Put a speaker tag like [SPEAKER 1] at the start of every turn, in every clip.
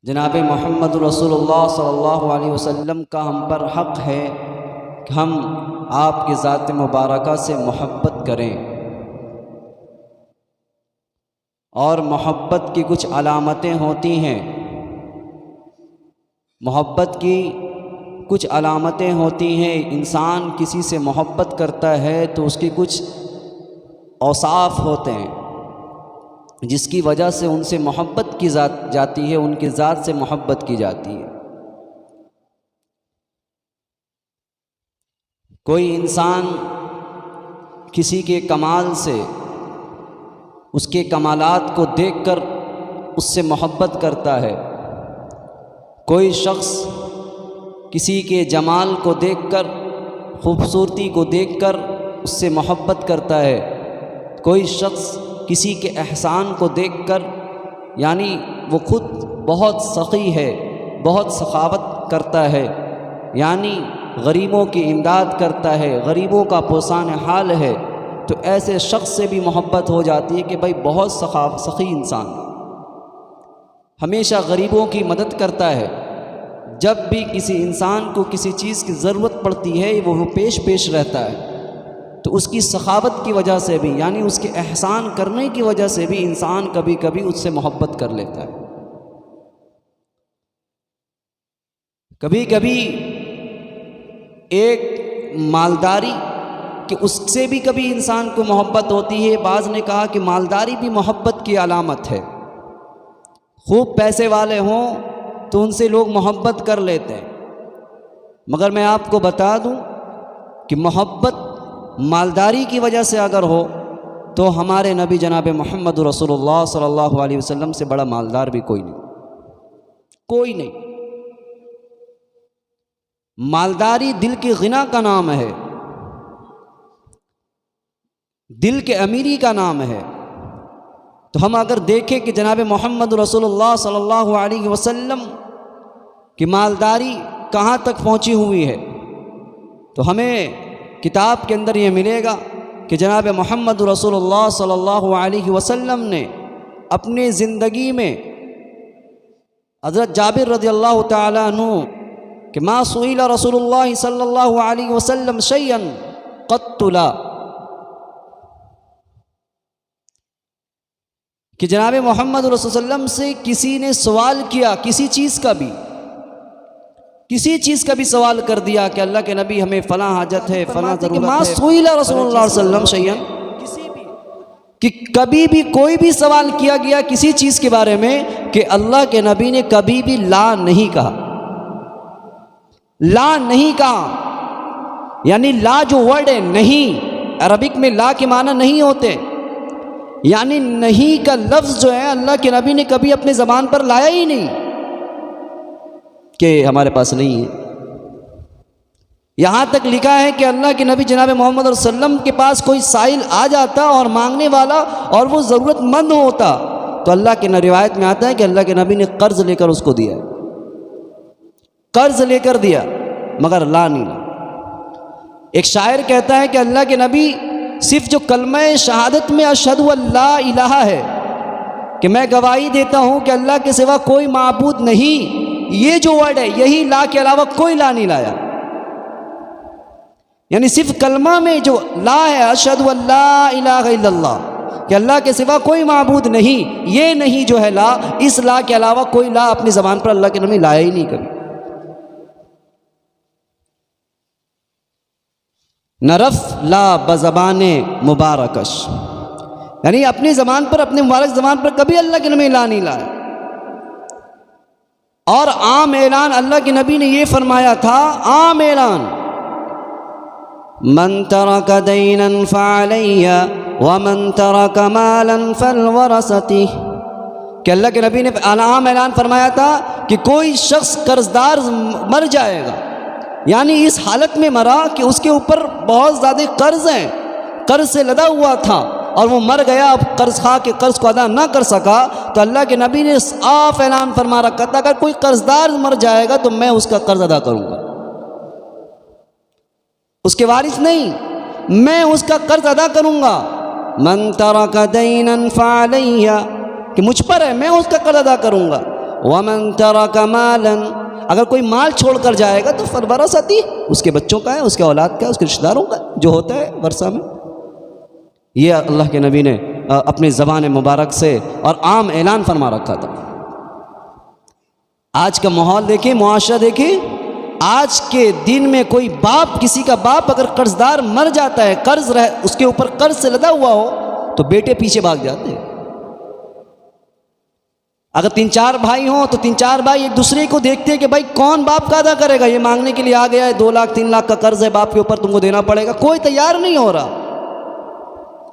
[SPEAKER 1] جناب محمد رسول اللہ صلی اللہ علیہ وسلم کا ہم پر حق ہے کہ ہم آپ کی ذات مبارکہ سے محبت کریں، اور محبت کی کچھ علامتیں ہوتی ہیں۔ محبت کی کچھ علامتیں ہوتی ہیں۔ انسان کسی سے محبت کرتا ہے تو اس کی کچھ اوصاف ہوتے ہیں جس کی وجہ سے ان سے محبت کی جاتی ہے، ان کی ذات سے محبت کی جاتی ہے۔ کوئی انسان کسی کے کمال سے، اس کے کمالات کو دیکھ کر اس سے محبت کرتا ہے۔ کوئی شخص کسی کے جمال کو دیکھ کر، خوبصورتی کو دیکھ کر اس سے محبت کرتا ہے۔ کوئی شخص کسی کے احسان کو دیکھ کر، یعنی وہ خود بہت سخی ہے، بہت سخاوت کرتا ہے، یعنی غریبوں کی امداد کرتا ہے، غریبوں کا پوسان حال ہے، تو ایسے شخص سے بھی محبت ہو جاتی ہے کہ بھائی بہت سخی انسان، ہمیشہ غریبوں کی مدد کرتا ہے۔ جب بھی کسی انسان کو کسی چیز کی ضرورت پڑتی ہے وہ پیش رہتا ہے، تو اس کی سخاوت کی وجہ سے بھی، یعنی اس کے احسان کرنے کی وجہ سے بھی انسان کبھی کبھی اس سے محبت کر لیتا ہے۔ کبھی کبھی ایک مالداری کہ اس سے بھی کبھی انسان کو محبت ہوتی ہے۔ بعض نے کہا کہ مالداری بھی محبت کی علامت ہے۔ خوب پیسے والے ہوں تو ان سے لوگ محبت کر لیتے ہیں، مگر میں آپ کو بتا دوں کہ محبت مالداری کی وجہ سے اگر ہو تو ہمارے نبی جناب محمد رسول اللہ صلی اللہ علیہ وسلم سے بڑا مالدار بھی کوئی نہیں۔ مالداری دل کی غنا کا نام ہے، دل کے امیری کا نام ہے۔ تو ہم اگر دیکھیں کہ جناب محمد رسول اللہ صلی اللہ علیہ وسلم کی مالداری کہاں تک پہنچی ہوئی ہے، تو ہمیں کتاب کے اندر یہ ملے گا کہ جناب محمد رسول اللہ صلی اللہ علیہ وسلم نے اپنی زندگی میں، حضرت جابر رضی اللہ تعالی عنہ کہ ما سئل رسول اللہ صلی اللہ علیہ وسلم شیئا قط لا، کہ جناب محمد رسول اللہ علیہ وسلم سے کسی نے سوال کیا، کسی چیز کا بھی سوال کر دیا کہ اللہ کے نبی ہمیں فلاں حاجت ہے، فلاں ضرورت ہے، ما سئل رسول اللہ علیہ وسلم شیئا، کہ کبھی بھی کوئی بھی سوال کیا گیا کسی چیز کے بارے میں کہ اللہ کے نبی نے کبھی بھی لا نہیں کہا۔ لا نہیں کہا، یعنی لا جو ورڈ ہے نہیں، عربک میں لا کے معنی نہیں ہوتے، یعنی نہیں کا لفظ جو ہے اللہ کے نبی نے کبھی اپنے زبان پر لایا ہی نہیں کہ ہمارے پاس نہیں ہے۔ یہاں تک لکھا ہے کہ اللہ کے نبی جناب محمد صلی اللہ علیہ وسلم کے پاس کوئی سائل آ جاتا اور مانگنے والا اور وہ ضرورت مند ہوتا تو اللہ کے روایت میں آتا ہے کہ اللہ کے نبی نے قرض لے کر اس کو دیا، قرض لے کر دیا، مگر لا نہیں لا۔ ایک شاعر کہتا ہے کہ اللہ کے نبی صرف جو کلمہ شہادت میں اشہد ان لا الہ ہے کہ میں گواہی دیتا ہوں کہ اللہ کے سوا کوئی معبود نہیں، یہ جو ورڈ ہے یہی لا کے علاوہ کوئی لا نہیں لایا، یعنی صرف کلمہ میں جو لا ہے اشہد ان لا الہ الا اللہ کہ اللہ کے سوا کوئی معبود نہیں، یہ نہیں جو ہے لا، اس لا کے علاوہ کوئی لا اپنی زبان پر اللہ کے نبی لایا ہی نہیں کبھی۔ نرف لا بزبان مبارکش، یعنی اپنی زبان پر، اپنے مبارک زبان پر کبھی اللہ کے نبی لا نہیں لایا۔ اور عام اعلان اللہ کے نبی نے یہ فرمایا تھا، عام اعلان، من ترک دینا فعلی ومن ترک مالا فالورثتی، کہ اللہ کے نبی نے عام اعلان فرمایا تھا کہ کوئی شخص قرضدار مر جائے گا، یعنی اس حالت میں مرا کہ اس کے اوپر بہت زیادہ قرض ہیں، قرض سے لدا ہوا تھا اور وہ مر گیا، اب قرض خواہ کے قرض کو ادا نہ کر سکا، تو اللہ کے نبی نے صاف اعلان فرما رکھا تھا اگر کوئی قرضدار مر جائے گا تو میں اس کا قرض ادا کروں گا، اس کے وارث نہیں، میں اس کا قرض ادا کروں گا۔ من ترک دینا فعلی، کہ مجھ پر ہے، میں اس کا قرض ادا کروں گا۔ وَمَن تَرَكَ مَالًا، اگر کوئی مال چھوڑ کر جائے گا تو فَالْوَرَثَةِ، اس کے بچوں کا ہے، اس کے اولاد کا ہے، اس کے رشتہ داروں کا ہے، جو ہوتا ہے ورثہ میں۔ یہ اللہ کے نبی نے اپنی زبان مبارک سے اور عام اعلان فرما رکھا تھا۔ آج کا ماحول دیکھیں، معاشرہ دیکھیں، آج کے دن میں کوئی باپ، کسی کا باپ اگر قرض دار مر جاتا ہے، اس کے اوپر قرض سے لدا ہوا ہو، تو بیٹے پیچھے بھاگ جاتے ہیں۔ اگر 3-4 بھائی ہوں تو 3-4 بھائی ایک دوسرے کو دیکھتے ہیں کہ بھائی کون باپ کا ادا کرے گا، یہ مانگنے کے لیے آ گیا ہے 2 لاکھ 3 لاکھ کا قرض ہے باپ کے اوپر، تم کو دینا پڑے گا، کوئی تیار نہیں ہو رہا۔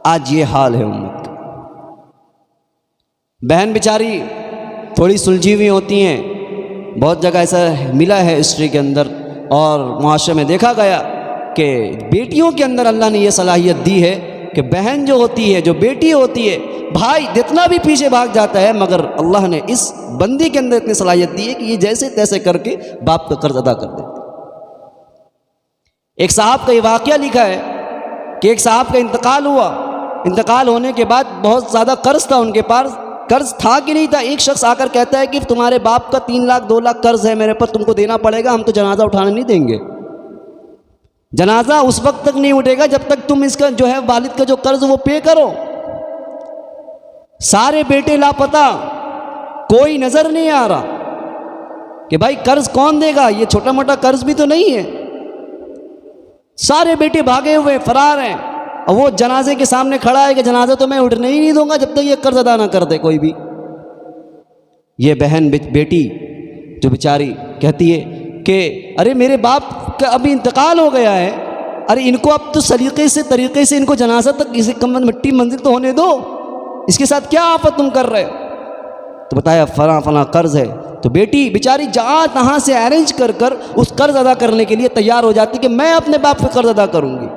[SPEAKER 1] آج یہ حال ہے امت کا۔ بہن بیچاری تھوڑی سلجھی ہوئی ہوتی ہیں، بہت جگہ ایسا ملا ہے ہسٹری کے اندر اور معاشرے میں دیکھا گیا کہ بیٹیوں کے اندر اللہ نے یہ صلاحیت دی ہے کہ بہن جو ہوتی ہے، جو بیٹی ہوتی ہے، بھائی جتنا بھی پیچھے بھاگ جاتا ہے، مگر اللہ نے اس بندی کے اندر اتنی صلاحیت دی ہے کہ یہ جیسے تیسے کر کے باپ کا قرض ادا کر دیتے۔ ایک صاحب کا یہ واقعہ لکھا ہے کہ ایک صاحب کا انتقال ہوا، انتقال ہونے کے بعد بہت زیادہ قرض تھا ان کے پاس، قرض تھا کہ نہیں تھا، ایک شخص آ کر کہتا ہے کہ تمہارے باپ کا 3 لاکھ 2 لاکھ قرض ہے میرے پر، تم کو دینا پڑے گا، ہم تو جنازہ اٹھانے نہیں دیں گے۔ جنازہ اس وقت تک نہیں اٹھے گا جب تک تم اس کا جو ہے والد کا جو قرض وہ پے کرو۔ سارے بیٹے لاپتہ، کوئی نظر نہیں آ رہا کہ بھائی قرض کون دے گا، یہ چھوٹا موٹا قرض بھی تو نہیں ہے۔ سارے بیٹے بھاگے ہوئے فرار ہیں، اور وہ جنازے کے سامنے کھڑا ہے کہ جنازہ تو میں اٹھنے ہی نہیں دوں گا جب تک یہ قرض ادا نہ کر دے کوئی بھی۔ یہ بہن بیٹی جو بیچاری کہتی ہے کہ ارے میرے باپ کا ابھی انتقال ہو گیا ہے، ارے ان کو اب تو سلیقے سے طریقے سے ان کو جنازہ تک کسی کم مٹی منزل تو ہونے دو، اس کے ساتھ کیا آفت تم کر رہے ہو؟ تو بتایا فلاں فلاں قرض ہے۔ تو بیٹی بیچاری جہاں تہاں سے ارینج کر کر اس قرض ادا کرنے کے لیے تیار ہو جاتی کہ میں اپنے باپ پہ قرض ادا کروں گی۔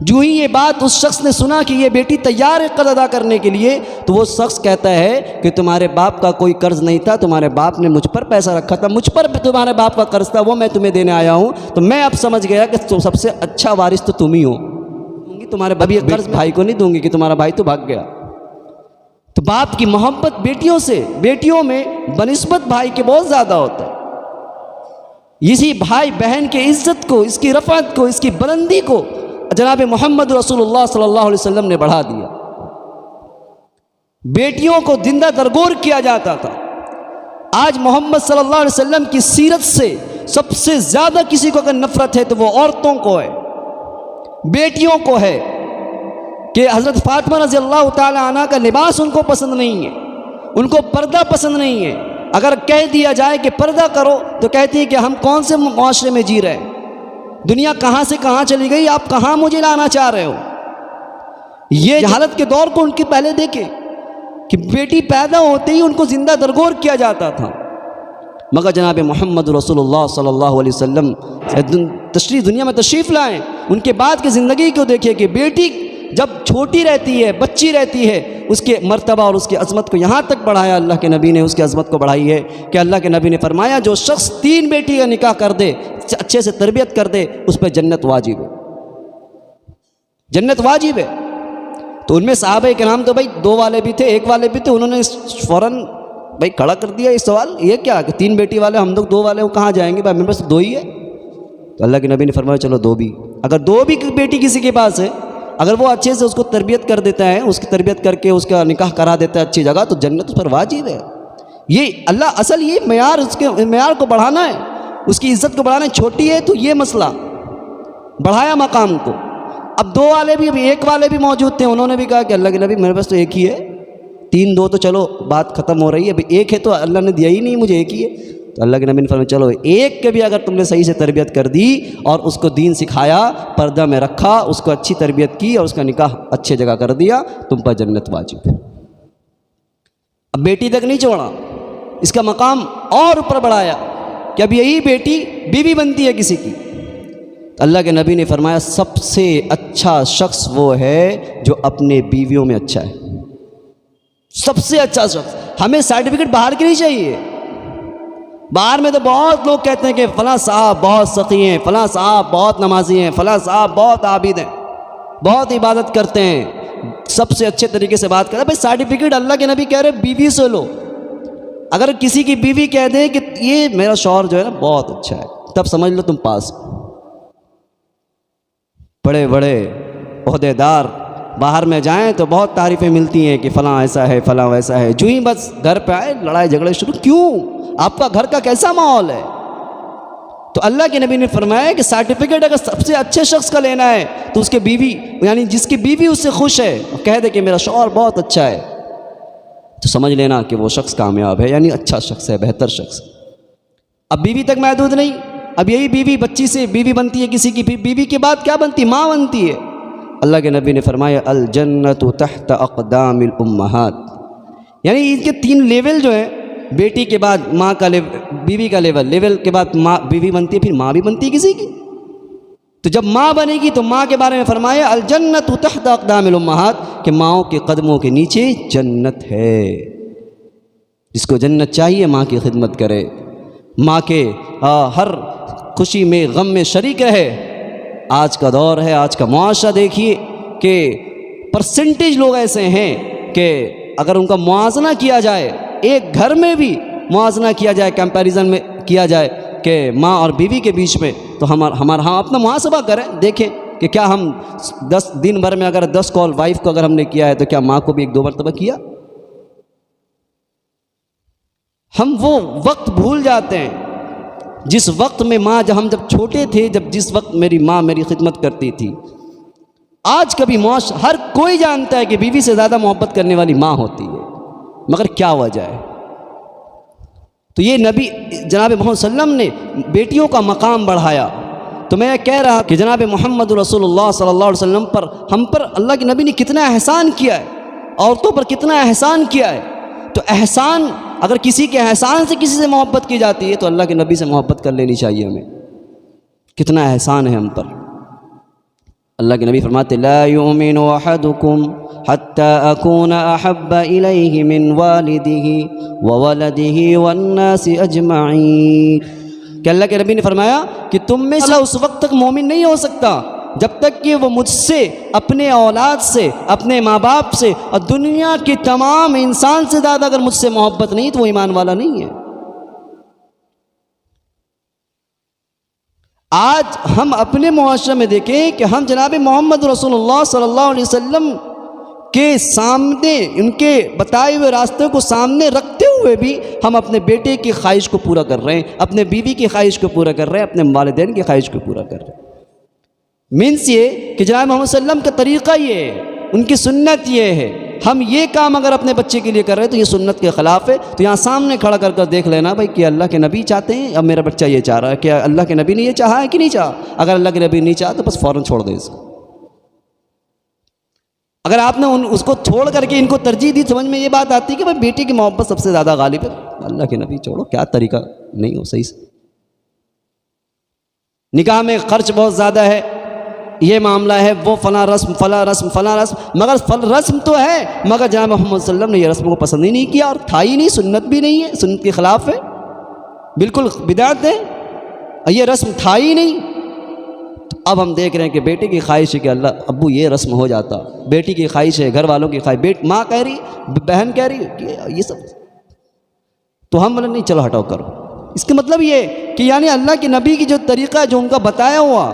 [SPEAKER 1] جو ہی یہ بات اس شخص نے سنا کہ یہ بیٹی تیار ہے قرض ادا کرنے کے لیے، تو وہ شخص کہتا ہے کہ تمہارے باپ کا کوئی قرض نہیں تھا، تمہارے باپ نے مجھ پر پیسہ رکھا تھا، مجھ پر تمہارے باپ کا قرض تھا، وہ میں تمہیں دینے آیا ہوں، تو میں اب سمجھ گیا کہ سب سے اچھا وارث تو تم ہی ہو، تمہارے اب یہ قرض بھائی کو نہیں دوں گی کہ تمہارا بھائی تو بھاگ گیا۔ تو باپ کی محبت بیٹیوں سے، بیٹیوں میں بنسبت بھائی کے بہت زیادہ ہوتا ہے۔ اسی بھائی بہن کے عزت کو، اس کی رفعت کو، اس کی بلندی کو جناب محمد رسول اللہ صلی اللہ علیہ وسلم نے بڑھا دیا۔ بیٹیوں کو زندہ درگور کیا جاتا تھا۔ آج محمد صلی اللہ علیہ وسلم کی سیرت سے سب سے زیادہ کسی کو اگر نفرت ہے تو وہ عورتوں کو ہے، بیٹیوں کو ہے، کہ حضرت فاطمہ رضی اللہ تعالی عنہ کا لباس ان کو پسند نہیں ہے، ان کو پردہ پسند نہیں ہے۔ اگر کہہ دیا جائے کہ پردہ کرو تو کہتی ہے کہ ہم کون سے معاشرے میں جی رہے ہیں، دنیا کہاں سے کہاں چلی گئی، آپ کہاں مجھے لانا چاہ رہے ہو۔ یہ حالت کے دور کو ان کی پہلے دیکھیں کہ بیٹی پیدا ہوتے ہی ان کو زندہ درگور کیا جاتا تھا، مگر جناب محمد رسول اللہ صلی اللہ علیہ وسلم دنیا میں تشریف لائیں، ان کے بعد کی زندگی کو دیکھیں کہ بیٹی جب چھوٹی رہتی ہے، بچی رہتی ہے، اس کے مرتبہ اور اس کی عظمت کو یہاں تک بڑھایا اللہ کے نبی نے، اس کی عظمت کو بڑھائی ہے کہ اللہ کے نبی نے فرمایا جو شخص 3 بیٹی کا نکاح کر دے، اچھے سے تربیت کر دے، اس پہ جنت واجب ہے، جنت واجب ہے۔ تو ان میں صحابہ کرام تو بھائی 2 والے بھی تھے، 1 والے بھی تھے، انہوں نے فوراً بھائی کھڑا کر دیا یہ سوال، یہ کیا کہ 3 بیٹی والے ہم لوگ 2 والے وہ کہاں جائیں گے، بھائی میرے پاس 2 ہی ہے۔ تو اللہ کے نبی نے فرمایا چلو 2 بھی، اگر 2 بھی بیٹی کسی کے پاس ہے، اگر وہ اچھے سے اس کو تربیت کر دیتا ہے، اس کی تربیت کر کے اس کا نکاح کرا دیتا ہے اچھی جگہ، تو جنت اس پر واجب ہے۔ یہ اللہ اصل یہ معیار، اس کے معیار کو بڑھانا ہے، اس کی عزت کو بڑھانا ہے۔ چھوٹی ہے تو یہ مسئلہ بڑھایا مقام کو۔ اب 2 والے بھی، ابھی 1 والے بھی موجود تھے، انہوں نے بھی کہا کہ اللہ کے نبی میرے پاس تو 1 ہی ہے، 3 2 تو چلو بات ختم ہو رہی ہے، ابھی 1 ہے تو اللہ نے دیا ہی نہیں مجھے، 1 ہی ہے۔ تو اللہ کے نبی نے فرمایا چلو 1 کے بھی اگر تم نے صحیح سے تربیت کر دی اور اس کو دین سکھایا، پردہ میں رکھا، اس کو اچھی تربیت کی اور اس کا نکاح اچھے جگہ کر دیا، تم پر جنت واجب ہے۔ اب بیٹی تک نہیں چھوڑا، اس کا مقام اور اوپر بڑھایا کہ اب یہی بیٹی بیوی بنتی ہے کسی کی۔ اللہ کے نبی نے فرمایا سب سے اچھا شخص وہ ہے جو اپنے بیویوں میں اچھا ہے، سب سے اچھا شخص۔ ہمیں سرٹیفکیٹ باہر کی نہیں چاہیے، باہر میں تو بہت لوگ کہتے ہیں کہ فلاں صاحب بہت سخی ہیں، فلاں صاحب بہت نمازی ہیں، فلاں صاحب بہت عابد ہیں، بہت عبادت کرتے ہیں، سب سے اچھے طریقے سے بات کرتے ہیں۔ بھائی سرٹیفکیٹ اللہ کے نبی کہہ رہے بیوی سے لو، اگر کسی کی بیوی کہہ دے کہ یہ میرا شوہر جو ہے نا بہت اچھا ہے، تب سمجھ لو تم پاس ہو۔ بڑے بڑے عہدے دار باہر میں جائیں تو بہت تعریفیں ملتی ہیں کہ فلاں ایسا ہے فلاں ویسا ہے، جو ہی بس گھر پہ آئے لڑائی جھگڑے شروع۔ کیوں؟ آپ کا گھر کا کیسا ماحول ہے؟ تو اللہ کے نبی نے فرمایا کہ سرٹیفکیٹ اگر سب سے اچھے شخص کا لینا ہے تو اس کے بیوی، یعنی جس کی بیوی اس سے خوش ہے، کہہ دے کہ میرا شوہر بہت اچھا ہے، تو سمجھ لینا کہ وہ شخص کامیاب ہے، یعنی اچھا شخص ہے، بہتر شخص۔ اب بیوی تک محدود نہیں، اب یہی بیوی بچی سے بیوی بنتی ہے، کسی کی بیوی کے بعد کیا بنتی؟ ماں بنتی ہے۔ اللہ کے نبی نے فرمایا الجنت تحت اقدام الامہات، یعنی ان کے 3 لیول جو ہیں، بیٹی کے بعد ماں کا لیول، بیوی کا لیول کے بعد ماں بیوی بنتی ہے، پھر ماں بھی بنتی ہے کسی کی۔ تو جب ماں بنے گی تو ماں کے بارے میں فرمایا الجنت تحت اقدام الامہات، کہ ماؤں کے قدموں کے نیچے جنت ہے۔ جس کو جنت چاہیے ماں کی خدمت کرے، ماں کے ہر خوشی میں غم میں شریک رہے۔ آج کا دور ہے، آج کا معاشرہ دیکھیے کہ پرسنٹیج لوگ ایسے ہیں کہ اگر ان کا موازنہ کیا جائے، ایک گھر میں بھی موازنہ کیا جائے، کمپیریزن میں کیا جائے کہ ماں اور بیوی کے بیچ میں، تو ہم اپنا محاسبہ کریں، دیکھیں کہ کیا ہم 10 دن بھر میں اگر 10 کال وائف کو اگر ہم نے کیا ہے تو کیا ماں کو بھی 1-2 مرتبہ کیا؟ ہم وہ وقت بھول جاتے ہیں جس وقت میں ماں، جب ہم چھوٹے تھے، جس وقت میری ماں میری خدمت کرتی تھی۔ آج کبھی ہر کوئی جانتا ہے کہ بیوی سے زیادہ محبت کرنے والی ماں ہوتی ہے، مگر کیا وجہ ہے؟ تو یہ نبی جناب محمد صلی اللہ علیہ وسلم نے بیٹیوں کا مقام بڑھایا۔ تو میں کہہ رہا کہ جناب محمد رسول اللہ صلی اللہ علیہ وسلم پر، ہم پر اللہ کے نبی نے کتنا احسان کیا ہے، عورتوں پر کتنا احسان کیا ہے۔ تو احسان، اگر کسی کے احسان سے کسی سے محبت کی جاتی ہے تو اللہ کے نبی سے محبت کر لینی چاہیے ہمیں، کتنا احسان ہے ہم پر۔ اللہ کے نبی فرماتے لا یؤمن احدکم حتی اکون احب الیہ من والدہ وولدہ والناس اجمعین، کہ اللہ کے نبی نے فرمایا کہ تم میں سے اس وقت تک مومن نہیں ہو سکتا جب تک کہ وہ مجھ سے، اپنے اولاد سے، اپنے ماں باپ سے اور دنیا کے تمام انسان سے زیادہ اگر مجھ سے محبت نہیں تو وہ ایمان والا نہیں ہے۔ آج ہم اپنے معاشرے میں دیکھیں کہ ہم جناب محمد رسول اللہ صلی اللہ علیہ وسلم کے سامنے، ان کے بتائے ہوئے راستے کو سامنے رکھتے ہوئے بھی ہم اپنے بیٹے کی خواہش کو پورا کر رہے ہیں، اپنے بیوی کی خواہش کو پورا کر رہے ہیں، اپنے والدین کی خواہش کو پورا کر رہے ہیں۔ مینس یہ کہ جناب محمد صلی اللہ علیہ وسلم کا طریقہ یہ ہے، ان کی سنت یہ ہے۔ ہم یہ کام اگر اپنے بچے کے لیے کر رہے ہیں تو یہ سنت کے خلاف ہے۔ تو یہاں سامنے کھڑا کر کر دیکھ لینا بھائی کہ اللہ کے نبی چاہتے ہیں اب میرا بچہ یہ چاہ رہا ہے، کیا اللہ کے نبی نے یہ چاہا ہے کہ نہیں چاہا؟ اگر اللہ کے نبی نہیں چاہا تو بس فوراً چھوڑ دیں اس کو۔ اگر آپ نے اس کو چھوڑ کر کے ان کو ترجیح دی، سمجھ میں یہ بات آتی ہے کہ بھائی بیٹی کی محبت سب سے زیادہ غالب ہے، اللہ کے نبی چھوڑو، کیا طریقہ نہیں ہو صحیح سے۔ نکاح میں خرچ بہت زیادہ ہے، یہ معاملہ ہے، وہ فلاں رسم فلاں رسم فلاں رسم، مگر رسم تو ہے، مگر جناب محمد صلی اللہ علیہ وسلم نے یہ رسم کو پسند ہی نہیں کیا، اور تھا ہی نہیں، سنت بھی نہیں ہے، سنت کے خلاف ہے، بالکل بدعت ہے، یہ رسم تھا ہی نہیں۔ تو اب ہم دیکھ رہے ہیں کہ بیٹے کی خواہش ہے کہ اللہ ابو یہ رسم ہو جاتا، بیٹی کی خواہش ہے، گھر والوں کی خواہش، ماں کہہ رہی، بہن کہہ رہی کہ یہ سب، تو ہم بولے نہیں چلو ہٹاؤ کرو۔ اس کا مطلب یہ کہ یعنی اللہ کے نبی کی جو طریقہ ہے، جو ان کا بتایا ہوا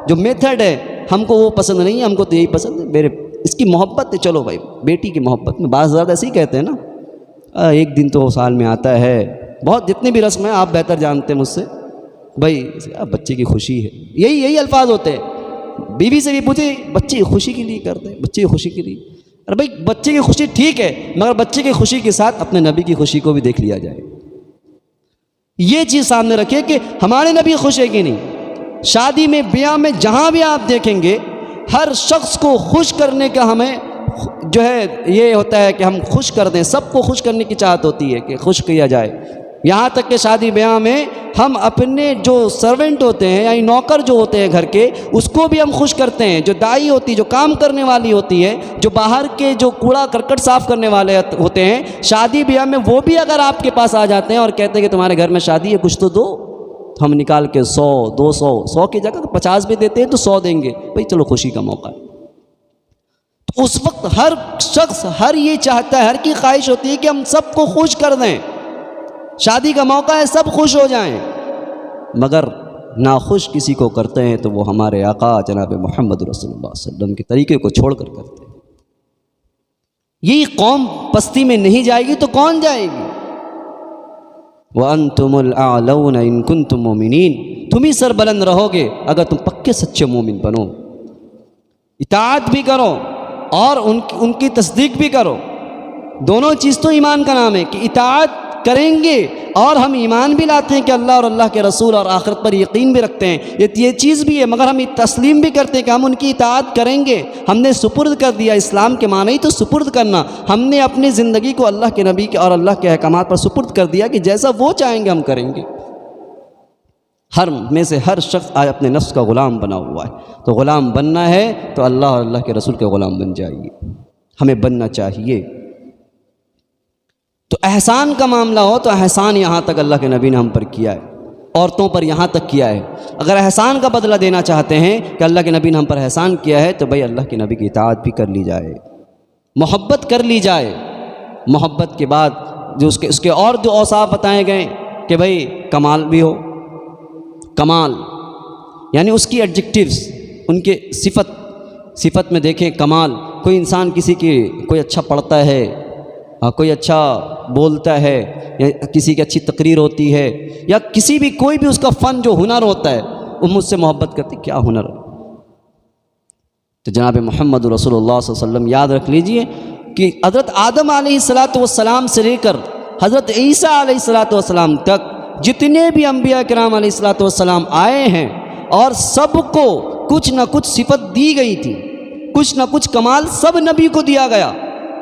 [SPEAKER 1] جو میتھڈ ہے، ہم کو وہ پسند نہیں ہے، ہم کو تو یہی پسند ہے، میرے اس کی محبت ہے، چلو بھائی بیٹی کی محبت میں بعض زیادہ ایسے ہی کہتے ہیں نا، ایک دن تو سال میں آتا ہے، بہت جتنی بھی رسم ہیں آپ بہتر جانتے ہیں مجھ سے، بھائی بچے کی خوشی ہے، یہی الفاظ ہوتے ہیں۔ بیوی سے بھی پوچھے بچے کی خوشی کے لیے کرتے ہیں، بچے کی خوشی کے لیے، ارے بھائی بچے کی خوشی ٹھیک ہے، مگر بچے کی خوشی کے ساتھ اپنے نبی کی خوشی کو بھی دیکھ لیا جائے، یہ چیز سامنے رکھے کہ ہمارے نبی خوش ہے کہ نہیں۔ شادی میں، بیاہ میں، جہاں بھی آپ دیکھیں گے ہر شخص کو خوش کرنے کا ہمیں جو ہے یہ ہوتا ہے کہ ہم خوش کر دیں، سب کو خوش کرنے کی چاہت ہوتی ہے کہ خوش کیا جائے۔ یہاں تک کہ شادی بیاہ میں ہم اپنے جو سرونٹ ہوتے ہیں یعنی نوکر جو ہوتے ہیں گھر کے، اس کو بھی ہم خوش کرتے ہیں، جو دائی ہوتی، جو کام کرنے والی ہوتی ہے، جو باہر کے جو کوڑا کرکٹ صاف کرنے والے ہوتے ہیں، شادی بیاہ میں وہ بھی اگر آپ کے پاس آ جاتے ہیں اور کہتے ہیں کہ تمہارے گھر میں شادی ہے کچھ تو دو، تو ہم نکال کے 100 200 100 کی جگہ 50 بھی دیتے ہیں تو 100 دیں گے، بھائی چلو خوشی کا موقع ہے۔ تو اس وقت ہر شخص، ہر یہ چاہتا ہے، ہر کی خواہش ہوتی ہے کہ ہم سب کو خوش کر دیں، شادی کا موقع ہے، سب خوش ہو جائیں، مگر ناخوش کسی کو کرتے ہیں تو وہ ہمارے آقا جناب محمد رسول اللہ صلی اللہ علیہ وسلم کے طریقے کو چھوڑ کر کرتے ہیں۔ یہی قوم پستی میں نہیں جائے گی تو کون جائے گی؟ وَأَنْتُمُ الْأَعْلَوْنَ إِن كُنتُم مُؤْمِنِينَ، تم ہی سر بلند رہو گے اگر تم پکے سچے مومن بنو، اطاعت بھی کرو اور ان کی تصدیق بھی کرو۔ دونوں چیز تو ایمان کا نام ہے کہ اطاعت کریں گے اور ہم ایمان بھی لاتے ہیں کہ اللہ اور اللہ کے رسول اور آخرت پر یقین بھی رکھتے ہیں، یہ چیز بھی ہے، مگر ہم تسلیم بھی کرتے ہیں کہ ہم ان کی اطاعت کریں گے۔ ہم نے سپرد کر دیا، اسلام کے معنی ہی تو سپرد کرنا، ہم نے اپنی زندگی کو اللہ کے نبی کے اور اللہ کے احکامات پر سپرد کر دیا کہ جیسا وہ چاہیں گے ہم کریں گے۔ ہر میں سے ہر شخص آج اپنے نفس کا غلام بنا ہوا ہے، تو غلام بننا ہے تو اللہ اور اللہ کے رسول کے غلام بن جائیے، ہمیں بننا چاہیے۔ تو احسان کا معاملہ ہو تو احسان یہاں تک اللہ کے نبی نے ہم پر کیا ہے، عورتوں پر یہاں تک کیا ہے۔ اگر احسان کا بدلہ دینا چاہتے ہیں کہ اللہ کے نبی نے ہم پر احسان کیا ہے تو بھائی اللہ کے نبی کی اطاعت بھی کر لی جائے، محبت کر لی جائے۔ محبت کے بعد جو اس کے اور دو اوصاف بتائے گئے کہ بھائی کمال بھی ہو، کمال یعنی اس کی ایڈجیکٹیوز، ان کے صفت میں دیکھیں کمال۔ کوئی انسان کوئی اچھا پڑھتا ہے، کوئی اچھا بولتا ہے، یا کسی کی اچھی تقریر ہوتی ہے، یا کوئی بھی اس کا فن جو ہنر ہوتا ہے وہ مجھ سے محبت کرتی، کیا ہنر؟ تو جناب محمد رسول اللہ صلی اللہ علیہ وسلم یاد رکھ لیجئے کہ حضرت آدم علیہ السلام سے لے کر حضرت عیسیٰ علیہ السلام تک جتنے بھی انبیاء کرام علیہ السلام آئے ہیں، اور سب کو کچھ نہ کچھ صفت دی گئی تھی، کچھ نہ کچھ کمال سب نبی کو دیا گیا،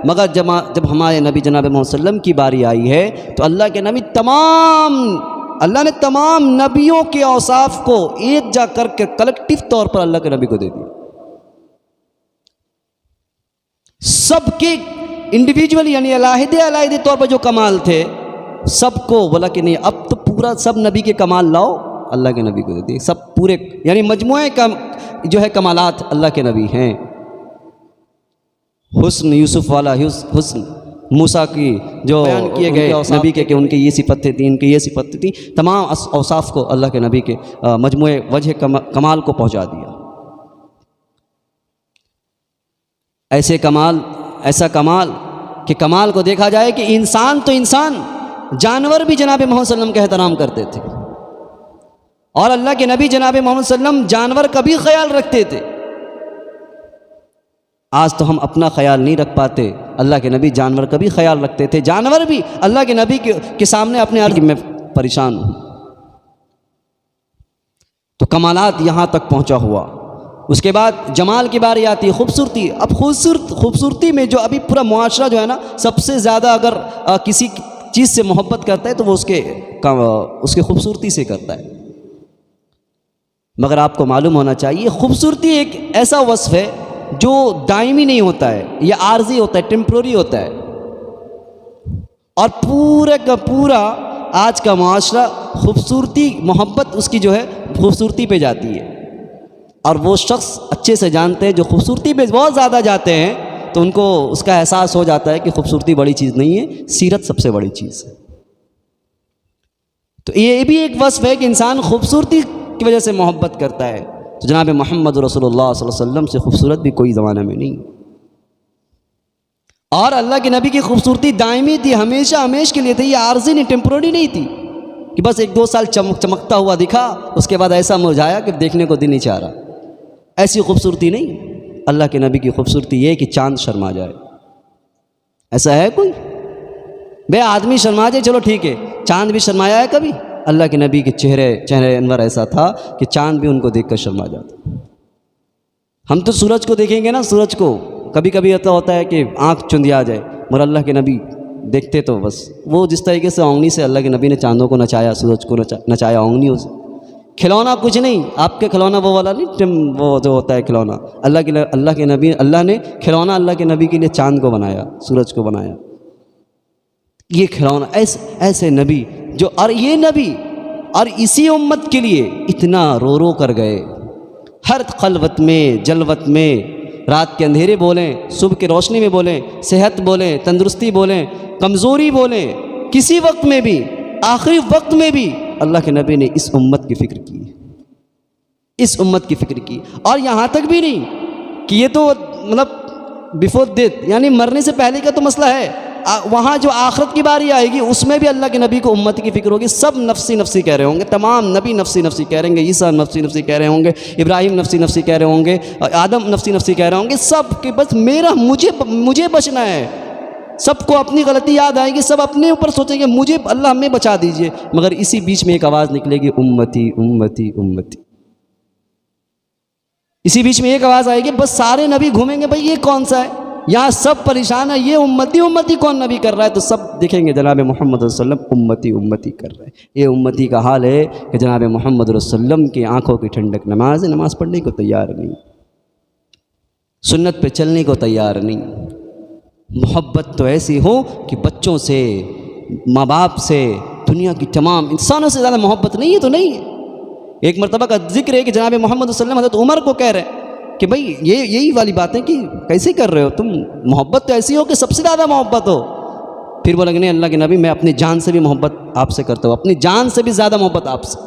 [SPEAKER 1] مگر جب ہمارے نبی جناب محمد صلی اللہ علیہ وسلم کی باری آئی ہے تو اللہ کے نبی اللہ نے تمام نبیوں کے اوصاف کو ایک جا کر کے کلیکٹیو طور پر اللہ کے نبی کو دے دیا، سب کے انڈیویجول یعنی علیحدہ طور پر جو کمال تھے سب کو بولا کہ نہیں، اب تو پورا سب نبی کے کمال لاؤ، اللہ کے نبی کو دے دیے، سب پورے یعنی مجموعے جو ہے کمالات اللہ کے نبی ہیں۔ حسن یوسف والا حسن، موسیٰ کی جو بیان کیے گئے نبی کے کہ ان کی یہ صفتیں تھیں، ان کی یہ صفتیں تھیں، تمام اوصاف کو اللہ کے نبی کے مجموعے وجہ کمال کو پہنچا دیا۔ ایسا کمال کہ کمال کو دیکھا جائے کہ انسان تو انسان، جانور بھی جناب محمد صلی اللہ علیہ وسلم کا احترام کرتے تھے، اور اللہ کے نبی جناب محمد صلی اللہ علیہ وسلم جانور کا بھی خیال رکھتے تھے۔ آج تو ہم اپنا خیال نہیں رکھ پاتے، اللہ کے نبی جانور کا بھی خیال رکھتے تھے، جانور بھی اللہ کے نبی کے سامنے اپنے آپ میں پریشان ہوں۔ تو کمالات یہاں تک پہنچا ہوا۔ اس کے بعد جمال کی باری آتی ہے، خوبصورتی۔ اب خوبصورتی میں جو ابھی پورا معاشرہ جو ہے نا، سب سے زیادہ اگر کسی چیز سے محبت کرتا ہے تو وہ اس کے خوبصورتی سے کرتا ہے، مگر آپ کو معلوم ہونا چاہیے خوبصورتی ایک ایسا وصف ہے جو دائمی نہیں ہوتا ہے، یہ عارضی ہوتا ہے، ٹیمپرری ہوتا ہے، اور پورے کا پورا آج کا معاشرہ خوبصورتی، محبت اس کی جو ہے خوبصورتی پہ جاتی ہے، اور وہ شخص اچھے سے جانتے ہیں جو خوبصورتی پہ بہت زیادہ جاتے ہیں تو ان کو اس کا احساس ہو جاتا ہے کہ خوبصورتی بڑی چیز نہیں ہے، سیرت سب سے بڑی چیز ہے۔ تو یہ بھی ایک وصف ہے کہ انسان خوبصورتی کی وجہ سے محبت کرتا ہے۔ تو جناب محمد رسول اللہ صلی اللہ علیہ وسلم سے خوبصورت بھی کوئی زمانہ میں نہیں، اور اللہ کے نبی کی خوبصورتی دائمی تھی، ہمیشہ کے لیے تھی، یہ عارضی نہیں، ٹیمپرری نہیں تھی کہ بس 1-2 سال چمکتا ہوا دکھا، اس کے بعد ایسا مرجھایا کہ دیکھنے کو دل نہیں چاہ رہا۔ ایسی خوبصورتی نہیں۔ اللہ کے نبی کی خوبصورتی یہ ہے کہ چاند شرما جائے۔ ایسا ہے کوئی؟ بے آدمی شرما جائے چلو ٹھیک ہے، چاند بھی شرمایا ہے کبھی؟ اللہ کے نبی کے چہرے انور ایسا تھا کہ چاند بھی ان کو دیکھ کر شرما جاتا۔ ہم تو سورج کو دیکھیں گے نا، سورج کو کبھی کبھی ایسا ہوتا ہے کہ آنکھ چندیا جائے، مگر اللہ کے نبی دیکھتے تو بس وہ جس طریقے سے اونگنی سے اللہ کے نبی نے چاندوں کو نچایا، سورج کو نچایا اونگنیوں سے۔ کھلونا کچھ نہیں، آپ کے کھلونا وہ والا نہیں، وہ جو ہوتا ہے کھلونا، اللہ کے نبی، اللہ نے کھلونا اللہ کے نبی کے لیے چاند کو بنایا، سورج کو بنایا۔ یہ کھلونا ایسے نبی جو، اور یہ نبی اور اسی امت کے لیے اتنا رو کر گئے، ہر خلوت میں، جلوت میں، رات کے اندھیرے بولیں، صبح کی روشنی میں بولیں، صحت بولیں، تندرستی بولیں، کمزوری بولیں، کسی وقت میں بھی آخری وقت میں بھی اللہ کے نبی نے اس امت کی فکر کی، اس امت کی فکر کی. اور یہاں تک بھی نہیں کہ یہ تو مطلب بیفور ڈیتھ یعنی مرنے سے پہلے کا تو مسئلہ ہے، وہاں جو آخرت کی باری آئے گی اس میں بھی اللہ کے نبی کو امت کی فکر ہوگی. سب نفسی نفسی کہہ رہے ہوں گے، تمام نبی نفسی نفسی کہہ رہے ہیں، عیسیٰ نفسی نفسی کہہ رہے ہوں گے، ابراہیم نفسی نفسی کہہ رہے ہوں گے، آدم نفسی نفسی کہہ رہے ہوں گے، سب کہ بس میرا مجھے بچنا ہے. سب کو اپنی غلطی یاد آئے گی، سب اپنے اوپر سوچیں گے مجھے اللہ ہمیں بچا دیجئے. مگر اسی بیچ میں ایک آواز نکلے گی، امتی امتی امتی. اسی بیچ میں ایک آواز آئے گی، بس سارے نبی گھومیں گے بھئی یہ کون سا ہے، یہاں سب پریشان ہے، یہ امتی امتی کون نبی کر رہا ہے؟ تو سب دیکھیں گے جناب محمد رسول اللہ امتی امتی کر رہے ہیں. یہ امتی کا حال ہے کہ جناب محمد رسول اللہ کی آنکھوں کی ٹھنڈک نماز پڑھنے کو تیار نہیں، سنت پہ چلنے کو تیار نہیں. محبت تو ایسی ہو کہ بچوں سے، ماں باپ سے، دنیا کی تمام انسانوں سے زیادہ محبت نہیں ہے تو نہیں ہے. ایک مرتبہ کا ذکر ہے کہ جناب محمد صلی اللہ علیہ وسلم حضرت عمر کو کہہ رہے ہیں کہ بھئی یہی والی باتیں کہ کیسے کر رہے ہو تم، محبت تو ایسی ہو کہ سب سے زیادہ محبت ہو. پھر وہ لگنے اللہ کے نبی میں اپنی جان سے بھی محبت آپ سے کرتا ہوں، اپنی جان سے بھی زیادہ محبت آپ سے.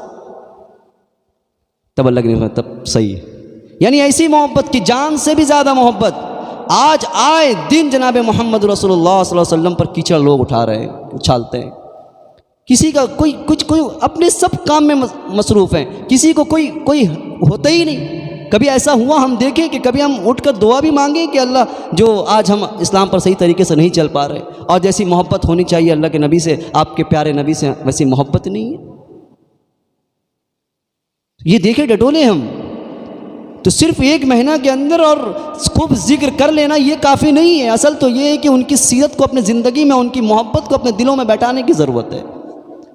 [SPEAKER 1] تب اللہ کے نبی تب صحیح ہے، یعنی ایسی محبت کی جان سے بھی زیادہ محبت. آج آئے دن جناب محمد رسول اللہ صلی اللہ علیہ وسلم پر کیچڑ لوگ اٹھا رہے ہیں، اچھالتے ہیں. کسی کا کوئی اپنے سب کام میں مصروف ہیں، کسی کو کوئی ہوتا ہی نہیں. کبھی ایسا ہوا ہم دیکھیں کہ کبھی ہم اٹھ کر دعا بھی مانگیں کہ اللہ جو آج ہم اسلام پر صحیح طریقے سے نہیں چل پا رہے، اور جیسی محبت ہونی چاہیے اللہ کے نبی سے، آپ کے پیارے نبی سے، ویسی محبت نہیں ہے. یہ دیکھیں ڈٹولے ہم تو صرف ایک مہینہ کے اندر اور خوب ذکر کر لینا یہ کافی نہیں ہے. اصل تو یہ ہے کہ ان کی سیرت کو اپنے زندگی میں، ان کی محبت کو اپنے دلوں میں بیٹھانے کی ضرورت ہے،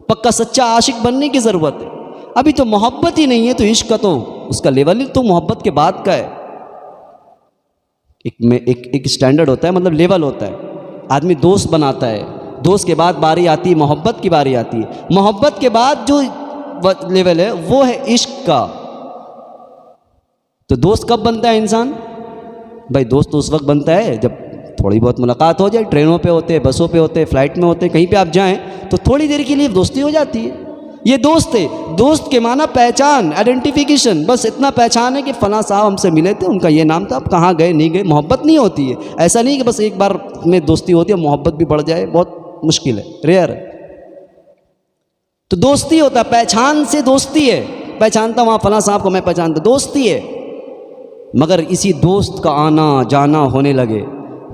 [SPEAKER 1] پکا سچا عاشق بننے کی ضرورت ہے. ابھی تو محبت ہی نہیں ہے تو عشق کا تو اس کا لیول تو محبت کے بعد کا ہے. ایک سٹینڈرڈ ہوتا ہے، مطلب لیول ہوتا ہے. آدمی دوست بناتا ہے، دوست کے بعد باری آتی ہے محبت کی باری آتی ہے. محبت کے بعد جو لیول ہے وہ ہے عشق کا. تو دوست کب بنتا ہے انسان؟ بھائی دوست تو اس وقت بنتا ہے جب تھوڑی بہت ملاقات ہو جائے، ٹرینوں پہ ہوتے، بسوں پہ ہوتے، فلائٹ میں ہوتے، کہیں پہ آپ جائیں تو تھوڑی دیر کے لیے دوستی ہو جاتی ہے. یہ دوست ہے. دوست کے معنی پہچان، آئیڈینٹیفیکیشن، بس اتنا پہچان ہے کہ فلاں صاحب ہم سے ملے تھے، ان کا یہ نام تھا، اب کہاں گئے نہیں گئے. محبت نہیں ہوتی ہے. ایسا نہیں کہ بس ایک بار میں دوستی ہوتی ہے محبت بھی بڑھ جائے، بہت مشکل ہے، ریئر ہے. تو دوستی ہوتا ہے، پہچان سے دوستی ہے. پہچانتا وہاں فلاں صاحب کو میں پہچانتا، دوستی ہے. مگر اسی دوست کا آنا جانا ہونے لگے،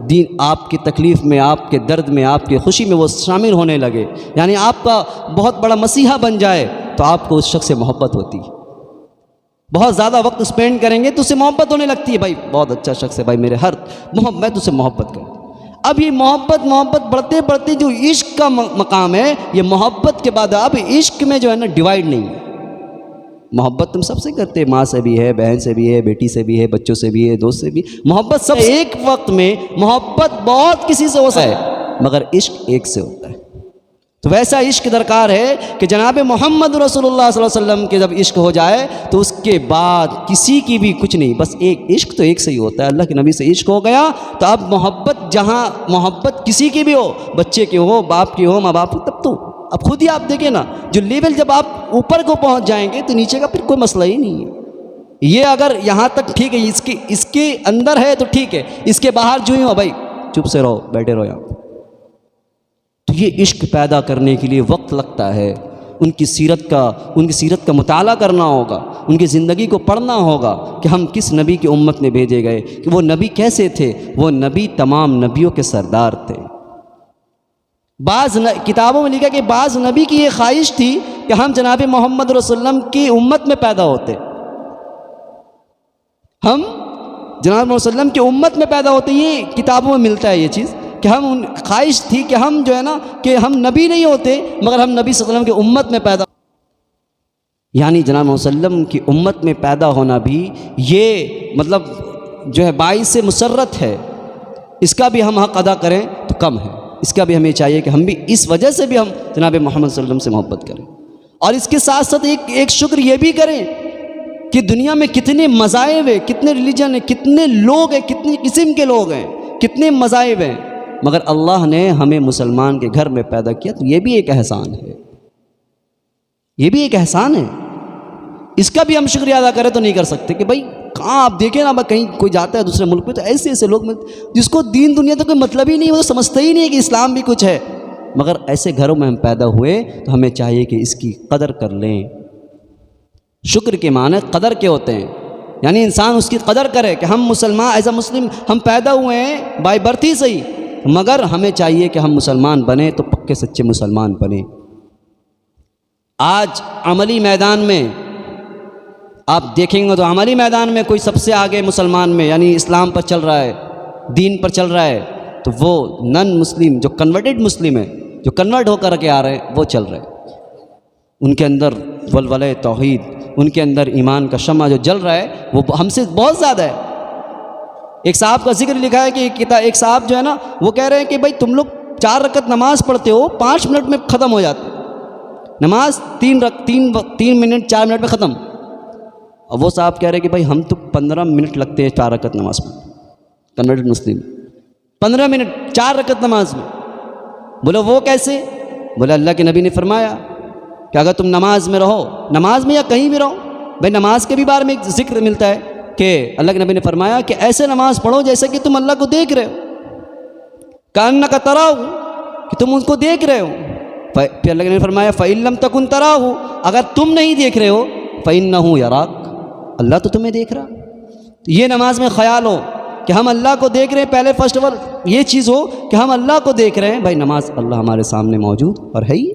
[SPEAKER 1] دین آپ کی تکلیف میں، آپ کے درد میں، آپ کی خوشی میں وہ شامل ہونے لگے، یعنی آپ کا بہت بڑا مسیحا بن جائے تو آپ کو اس شخص سے محبت ہوتی ہے. بہت زیادہ وقت اسپینڈ کریں گے تو اس سے محبت ہونے لگتی ہے. بھائی بہت اچھا شخص ہے، بھائی میرے میں تو اس سے محبت کروں. اب یہ محبت بڑھتے بڑھتے جو عشق کا مقام ہے، یہ محبت کے بعد اب عشق میں جو ہے نا ڈیوائیڈ نہیں ہے. محبت تم سب سے کرتے، ماں سے بھی ہے، بہن سے بھی ہے، بیٹی سے بھی ہے، بچوں سے بھی ہے، دوست سے بھی. محبت سب ایک وقت میں، محبت بہت کسی سے ہو سکتا ہے مگر عشق ایک سے ہوتا ہے. تو ویسا عشق درکار ہے کہ جناب محمد رسول اللہ صلی اللہ علیہ وسلم کے جب عشق ہو جائے تو اس کے بعد کسی کی بھی کچھ نہیں، بس ایک عشق تو ایک سے ہی ہوتا ہے. اللہ کے نبی سے عشق ہو گیا تو اب محبت، جہاں محبت کسی کی بھی ہو، بچے کی ہو، باپ کی ہو، ماں باپ کی، تب تو اب خود ہی آپ دیکھیں نا، جو لیول جب آپ اوپر کو پہنچ جائیں گے تو نیچے کا پھر کوئی مسئلہ ہی نہیں ہے. یہ اگر یہاں تک ٹھیک ہے، اس کے اندر ہے تو ٹھیک ہے، اس کے باہر جو ہی ہو بھائی چپ سے رہو، بیٹھے رہو یہاں. تو یہ عشق پیدا کرنے کے لیے وقت لگتا ہے. ان کی سیرت کا مطالعہ کرنا ہوگا، ان کی زندگی کو پڑھنا ہوگا کہ ہم کس نبی کی امت میں بھیجے گئے، کہ وہ نبی کیسے تھے. وہ نبی تمام نبیوں کے سردار تھے. بعض کتابوں میں لکھا کہ بعض نبی کی یہ خواہش تھی کہ ہم جناب محمد رسول اللہ کی امت میں پیدا ہوتے، ہم جناب محمد صلی اللہ علیہ وسلم کی امت میں پیدا ہوتے. یہ کتابوں میں ملتا ہے یہ چیز کہ ہم خواہش تھی کہ ہم جو ہے نا کہ ہم نبی نہیں ہوتے مگر ہم نبی صلی اللہ علیہ وسلم کی امت میں پیدا. یعنی جناب محمد صلی اللہ علیہ وسلم کی امت میں پیدا ہونا بھی یہ مطلب جو ہے باعث مسرت ہے. اس کا بھی ہم حق ادا کریں تو کم ہے. اس کا بھی ہمیں چاہیے کہ ہم بھی اس وجہ سے بھی ہم جناب محمد صلی اللہ علیہ وسلم سے محبت کریں. اور اس کے ساتھ ساتھ ایک شکر یہ بھی کریں کہ دنیا میں کتنے مذاہب ہیں، کتنے ریلیجن ہیں، کتنے لوگ ہیں، کتنے قسم کے لوگ ہیں، کتنے مذاہب ہیں، مگر اللہ نے ہمیں مسلمان کے گھر میں پیدا کیا تو یہ بھی ایک احسان ہے. یہ بھی ایک احسان ہے، اس کا بھی ہم شکریہ ادا کریں تو نہیں کر سکتے کہ بھائی کہاں آپ دیکھیں نا، کہیں کوئی جاتا ہے دوسرے ملک میں تو ایسے ایسے لوگ جس کو دین دنیا تو کوئی مطلب ہی نہیں، وہ سمجھتا ہی نہیں ہے کہ اسلام بھی کچھ ہے، مگر ایسے گھروں میں ہم پیدا ہوئے تو ہمیں چاہیے کہ اس کی قدر کر لیں۔ شکر کے معنی قدر کے ہوتے ہیں، یعنی انسان اس کی قدر کرے کہ ہم مسلمان، ایز اے مسلم ہم پیدا ہوئے ہیں بائی برتھ ہی صحیح، مگر ہمیں چاہیے کہ ہم مسلمان بنیں تو پکے سچے مسلمان بنیں۔ آج عملی میدان میں آپ دیکھیں گے تو عملی میدان میں کوئی سب سے آگے مسلمان میں یعنی اسلام پر چل رہا ہے، دین پر چل رہا ہے، تو وہ نن مسلم جو کنورٹڈ مسلم ہے، جو کنورٹ ہو کر کے آ رہے ہیں، وہ چل رہے ہیں، ان کے اندر ولولہ توحید، ان کے اندر ایمان کا شمع جو جل رہا ہے وہ ہم سے بہت زیادہ ہے۔ ایک صاحب کا ذکر لکھا ہے کہ ایک صاحب جو ہے نا وہ کہہ رہے ہیں کہ بھائی تم لوگ 4 رکعت نماز پڑھتے ہو 5 منٹ میں ختم ہو جاتی، نماز 3 منٹ 4 منٹ میں ختم، اور وہ صاحب کہہ رہے ہیں کہ بھائی ہم تو 15 منٹ لگتے ہیں 4 رکعت نماز میں، کنورٹڈ مسلم 15 منٹ 4 رکعت نماز میں۔ بولے وہ کیسے؟ بولے اللہ کے نبی نے فرمایا کہ اگر تم نماز میں رہو، نماز میں یا کہیں بھی رہو، بھائی نماز کے بھی بارے میں ایک ذکر ملتا ہے کہ اللہ کے نبی نے فرمایا کہ ایسے نماز پڑھو جیسے کہ تم اللہ کو دیکھ رہے ہو، کأنک تراہ، کہ تم اس کو دیکھ رہے ہو۔ پھر اللہ کے نبی نے فرمایا فإن لم تکن تراہ، اگر تم نہیں دیکھ رہے ہو فإنہ یراک، اللہ تو تمہیں دیکھ رہا۔ یہ نماز میں خیال ہو کہ ہم اللہ کو دیکھ رہے ہیں، پہلے فرسٹ آف آل یہ چیز ہو کہ ہم اللہ کو دیکھ رہے ہیں، بھائی نماز اللہ ہمارے سامنے موجود اور ہے ہی،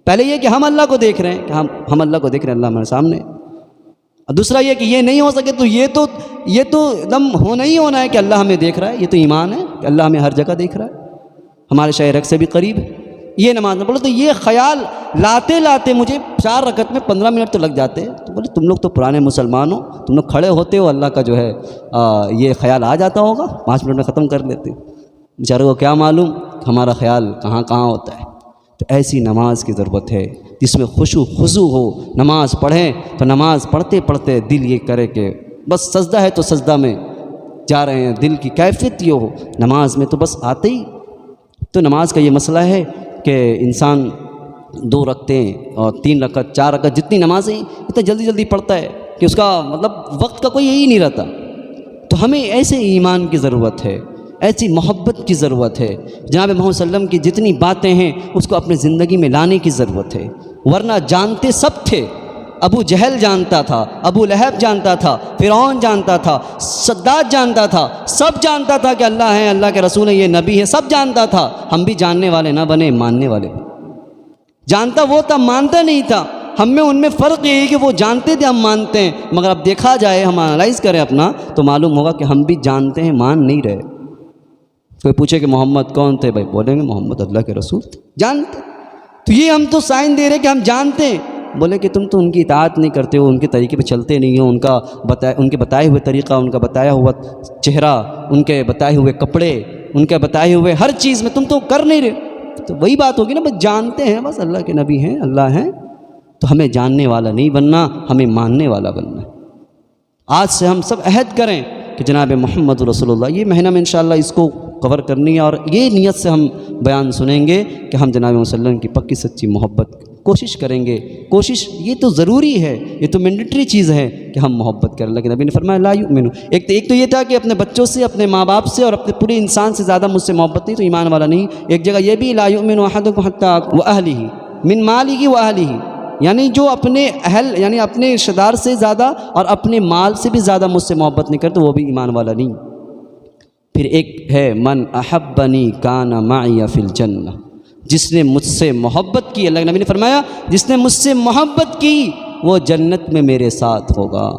[SPEAKER 1] پہلے یہ کہ ہم اللہ کو دیکھ رہے ہیں کہ ہم اللہ کو دیکھ رہے ہیں، اللہ ہمارے سامنے، اور دوسرا یہ کہ یہ نہیں ہو سکے تو یہ تو ایک دم ہونا ہی ہونا ہے کہ اللہ ہمیں دیکھ رہا ہے، یہ تو ایمان ہے کہ اللہ ہمیں ہر جگہ دیکھ رہا ہے، ہمارے شہر سے بھی قریب ہے۔ یہ نماز میں بولے تو یہ خیال لاتے لاتے مجھے 4 رکعت میں 15 منٹ تو لگ جاتے ہیں، تو بولے تم لوگ تو پرانے مسلمان ہو، تم لوگ کھڑے ہوتے ہو، اللہ کا جو ہے یہ خیال آ جاتا ہوگا 5 منٹ میں ختم کر لیتے، بیچارے کو کیا معلوم ہمارا خیال کہاں کہاں ہوتا ہے۔ تو ایسی نماز کی ضرورت ہے جس میں خشوع خضوع ہو، نماز پڑھیں تو نماز پڑھتے پڑھتے دل یہ کرے کہ بس سجدہ ہے تو سجدہ میں جا رہے ہیں، دل کی کیفیت یہ ہو، نماز میں تو بس آتے ہی۔ تو نماز کا یہ مسئلہ ہے کہ انسان 2 رکعتیں اور 3 رکعت 4 رکعت جتنی نمازیں اتنا جلدی جلدی پڑھتا ہے کہ اس کا مطلب وقت کا کوئی یہی نہیں رہتا۔ تو ہمیں ایسے ایمان کی ضرورت ہے، ایسی محبت کی ضرورت ہے، جناب محمد صلی اللہ علیہ وسلم کی جتنی باتیں ہیں اس کو اپنے زندگی میں لانے کی ضرورت ہے، ورنہ جانتے سب تھے، ابو جہل جانتا تھا، ابو لہب جانتا تھا، فرعون جانتا تھا، صداد جانتا تھا، سب جانتا تھا کہ اللہ ہے، اللہ کے رسول ہے، یہ نبی ہے، سب جانتا تھا۔ ہم بھی جاننے والے نہ بنے، ماننے والے۔ جانتا وہ تھا، مانتا نہیں تھا۔ ہم میں ان میں فرق یہ ہے کہ وہ جانتے تھے، ہم مانتے ہیں، مگر اب دیکھا جائے، ہم انالائز کریں اپنا تو معلوم ہوگا کہ ہم بھی جانتے ہیں، مان نہیں رہے۔ کوئی پوچھے کہ محمد کون تھے، بھائی بولیں گے محمد اللہ کے رسول تھے، جانتے۔ تو یہ ہم تو سائن دے رہے کہ ہم جانتے ہیں، بولے کہ تم تو ان کی اطاعت نہیں کرتے ہو، ان کے طریقے پہ چلتے نہیں ہو، ان کے بتائے ہوئے طریقہ، ان کا بتایا ہوا چہرہ، ان کے بتائے ہوئے کپڑے، ان کے بتائے ہوئے ہر چیز میں تم تو کر نہیں رہے۔ تو وہی بات ہوگی نا، بس جانتے ہیں، بس اللہ کے نبی ہیں، اللہ ہیں، تو ہمیں جاننے والا نہیں بننا، ہمیں ماننے والا بننا ہے۔ آج سے ہم سب عہد کریں کہ جناب محمد رسول اللہ، یہ مہینہ میں انشاءاللہ اس کو کور کرنی ہے، اور یہ نیت سے ہم بیان سنیں گے کہ ہم جناب محمد صلی اللہ علیہ وسلم کی پکی سچی محبت کوشش کریں گے۔ کوشش یہ تو ضروری ہے، یہ تو مینڈیٹری چیز ہے کہ ہم محبت کریں۔ اللہ کے نبی نے فرمایا لا یؤمن، ایک تو یہ تھا کہ اپنے بچوں سے، اپنے ماں باپ سے اور اپنے پورے انسان سے زیادہ مجھ سے محبت نہیں تو ایمان والا نہیں۔ ایک جگہ یہ بھی لا یؤمن احدکم حتی واہلہ من مالہ واہلہ، یعنی جو اپنے اہل یعنی اپنے رشتہ دار سے زیادہ اور اپنے مال سے بھی زیادہ مجھ سے محبت نہیں کرتے، وہ بھی ایمان والا نہیں۔ پھر ایک ہے من احبنی کان معی فی الجنہ، جس نے مجھ سے محبت کی، اللہ کے نبی نے فرمایا جس نے مجھ سے محبت کی وہ جنت میں میرے ساتھ ہوگا،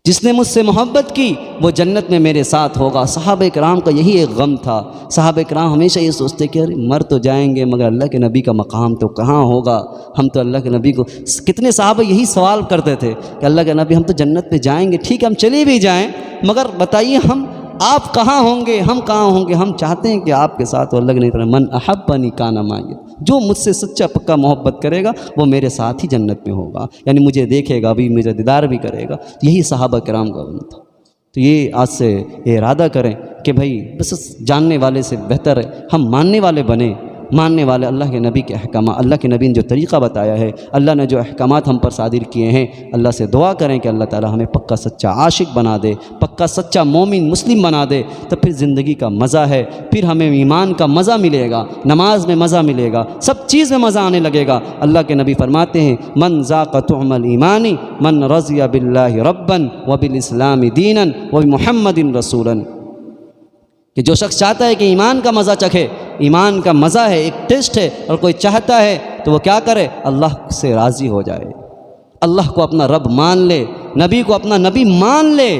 [SPEAKER 1] جس نے مجھ سے محبت کی وہ جنت میں میرے ساتھ ہوگا۔ صحابہ کرام کا یہی ایک غم تھا، صحابہ کرام ہمیشہ یہ سوچتے کہ مر تو جائیں گے مگر اللہ کے نبی کا مقام تو کہاں ہوگا، ہم تو اللہ کے نبی کو، کتنے صحابہ یہی سوال کرتے تھے کہ اللہ کے نبی ہم تو جنت میں جائیں گے، ٹھیک ہے ہم چلے بھی جائیں مگر بتائیے ہم آپ کہاں ہوں گے، ہم کہاں ہوں گے، ہم چاہتے ہیں کہ آپ کے ساتھ ہو۔ اللہ کے نبی من احبنی کان معی، جو مجھ سے سچا پکا محبت کرے گا وہ میرے ساتھ ہی جنت میں ہوگا، یعنی مجھے دیکھے گا بھی، مجھے دیدار بھی کرے گا۔ یہی صحابہ کرام کا غم تھا۔ تو یہ آج سے یہ ارادہ کریں کہ بھائی بس جاننے والے سے بہتر ہے ہم ماننے والے بنیں، ماننے والے اللہ کے نبی کے احکامات، اللہ کے نبی نے جو طریقہ بتایا ہے، اللہ نے جو احکامات ہم پر صادر کیے ہیں، اللہ سے دعا کریں کہ اللہ تعالی ہمیں پکا سچا عاشق بنا دے، پکا سچا مومن مسلم بنا دے، تو پھر زندگی کا مزہ ہے، پھر ہمیں ایمان کا مزہ ملے گا، نماز میں مزہ ملے گا، سب چیز میں مزہ آنے لگے گا۔ اللہ کے نبی فرماتے ہیں من ذاق طعم الایمان من رضی باللہ ربا وبالاسلام دینا وبمحمد رسولا، کہ جو شخص چاہتا ہے کہ ایمان کا مزہ چکھے، ایمان کا مزہ ہے، ایک ٹیسٹ ہے، اور کوئی چاہتا ہے تو وہ کیا کرے؟ اللہ سے راضی ہو جائے، اللہ کو اپنا رب مان لے، نبی کو اپنا نبی مان لے،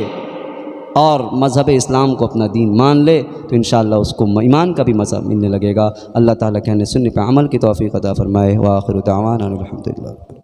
[SPEAKER 1] اور مذہب اسلام کو اپنا دین مان لے، تو انشاءاللہ اس کو ایمان کا بھی مزہ ملنے لگے گا۔ اللہ تعالیٰ کہنے سننے پہ عمل کی توفیق عطا فرمائے۔ وآخر دعوانا الحمدللہ۔